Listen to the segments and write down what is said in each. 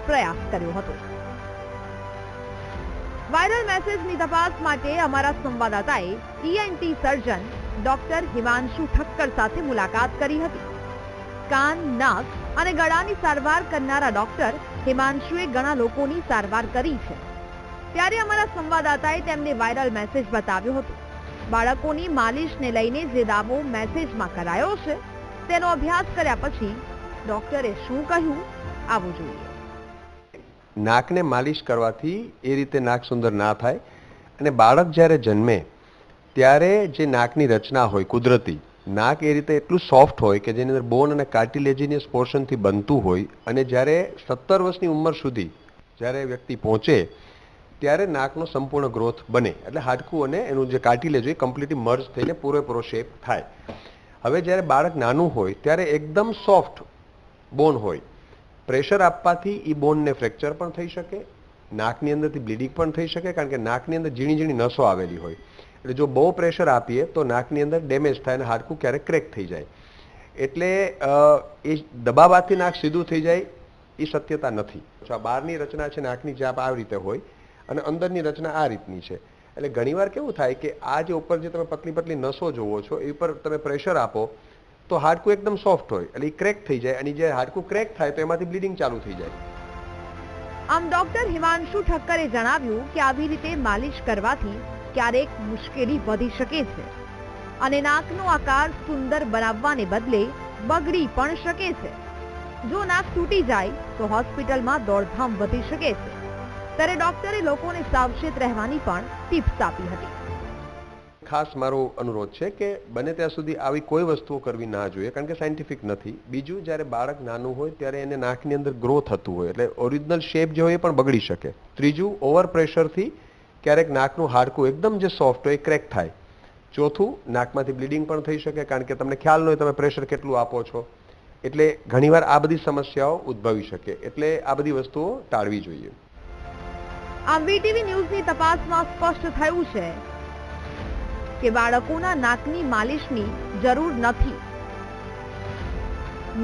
પ્રયાસ કર્યો હતો। વાયરલ મેસેજની તપાસ માટે અમારા સંવાદદાતાએ ENT surgeon doctor Himanshu Thakkar સાથે મુલાકાત કરી હતી। કાન, નાક અને ગળાની સારવાર કરનારા ડોક્ટર હિમાંશુએ ઘણા લોકોની સારવાર કરી છે, ત્યારે અમારા સંવાદદાતાએ તેમને વાયરલ મેસેજ બતાવ્યો હતો। બાળકોની માલિશને લઈને જે દાવો મેસેજમાં કરાયો છે તેનો અભ્યાસ કર્યા પછી ડોક્ટરે શું કહ્યું આવો જોઈએ। નાકને માલિશ કરવાથી એ રીતે નાક સુંદર ના થાય અને બાળક જ્યારે જન્મે ત્યારે જે નાકની રચના હોય કુદરતી નાક એ રીતે એટલું સોફ્ટ હોય કે જેની અંદર બોન અને કાર્ટિલેજિનિયસ પોર્શનથી બનતું હોય અને જ્યારે 17 વર્ષની ઉંમર સુધી જ્યારે વ્યક્તિ પહોંચે ત્યારે નાકનો સંપૂર્ણ ગ્રોથ બને એટલે હાડકું અને એનું જે કાર્ટિલેજ હોય કમ્પ્લીટલી મર્જ થઈને પૂરેપૂરો શેપ થાય। હવે જ્યારે બાળક નાનું હોય ત્યારે એકદમ સોફ્ટ બોન હોય, પ્રેશર આપવાથી એ બોનને ફ્રેક્ચર પણ થઈ શકે, નાકની અંદરથી બ્લીડિંગ પણ થઈ શકે કારણ કે નાકની અંદર ઝીણી ઝીણી નસો આવેલી હોય એટલે જો બહુ પ્રેશર આપીએ તો નાકની અંદર ડેમેજ થાય અને હાડકું ક્યારેક ક્રેક થઈ જાય એટલે એ દબાવાથી નાક સીધું થઈ જાય એ શક્યતા નથી। આ બહારની રચના છે નાકની જે આ રીતે હોય અને અંદરની રચના આ રીતની છે એટલે ઘણીવાર કેવું થાય કે આ જે ઉપર જે તમે પતલી પતલી નસો જોવો છો એ ઉપર તમે પ્રેશર આપો તો હાડકું એકદમ સોફ્ટ હોય એટલે એ ક્રેક થઈ જાય અને જે હાડકું ક્રેક થાય તો એમાંથી બ્લીડિંગ ચાલુ થઈ જાય। આમ ડોક્ટર હિમાંશુ ઠક્કરે જણાવ્યું કે આવી રીતે માલિશ કરવાથી ક્યારેક મુશ્કેલી વધી શકે છે અને નાકનો આકાર સુંદર બનાવવાને બદલે બગડી પણ શકે છે। જો નાક તૂટી જાય તો હોસ્પિટલમાં દોડધામ વધી શકે છે, ત્યારે ડોક્ટરે લોકોને સાવચેત રહેવાની પણ ટિપ્સ આપી હતી। ખાસ મારો અનુરોધ છે કે બને ત્યાં સુધી આવી કોઈ વસ્તુઓ કરવી ના જોઈએ કારણ કે સાયન્ટિફિક નથી। બીજું જ્યારે બાળક નાનું હોય ત્યારે એને નાકની અંદર ગ્રો થતું હોય એટલે ઓરિજિનલ શેપ જે હોય એ પણ બગડી શકે। ત્રીજું, ઓવર પ્રેશરથી ક્યારેક નાકનું હાડકું એકદમ જે સોફ્ટ હોય ક્રેક થાય। ચોથું, નાકમાંથી બ્લીડિંગ પણ થઈ શકે કારણ કે તમને ખ્યાલ ન હોય તમે પ્રેશર કેટલું આપો છો એટલે ઘણીવાર આ બધી સમસ્યાઓ ઉદ્ભવી શકે એટલે આ બધી વસ્તુઓ ટાળવી જોઈએ। આમ વીટીવી ન્યૂઝની તપાસમાં સ્પષ્ટ થયું છે કે બાળકોના નાકની માલિશની જરૂર નથી।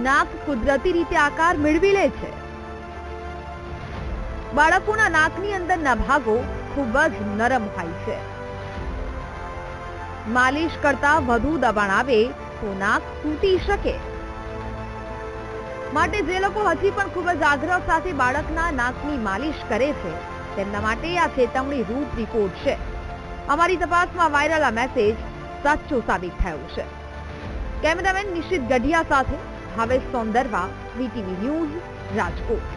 નાક કુદરતી રીતે આકાર મેળવી લે છે। બાળકોના નાકની અંદરના ભાગો ખૂબ જ નરમ હોય છે। માલિશ કરતા વધુ દબાણ આવે તો નાક તૂટી શકે। માટે જે લોકો હજી પણ ખૂબ જ આગ્રહ સાથે બાળકના નાકની માલિશ કરે છે તેમના માટે આ ચેતવણી રૂપ રિપોર્ટ છે। અમારી તપાસમાં વાયરલ આ મેસેજ સાચો સાબિત થયો છે। કેમેરામેન નિશિત ગઢિયા સાથે ભાવેશ સોંદરવા, વીટીવી ન્યૂઝ, રાજકોટ।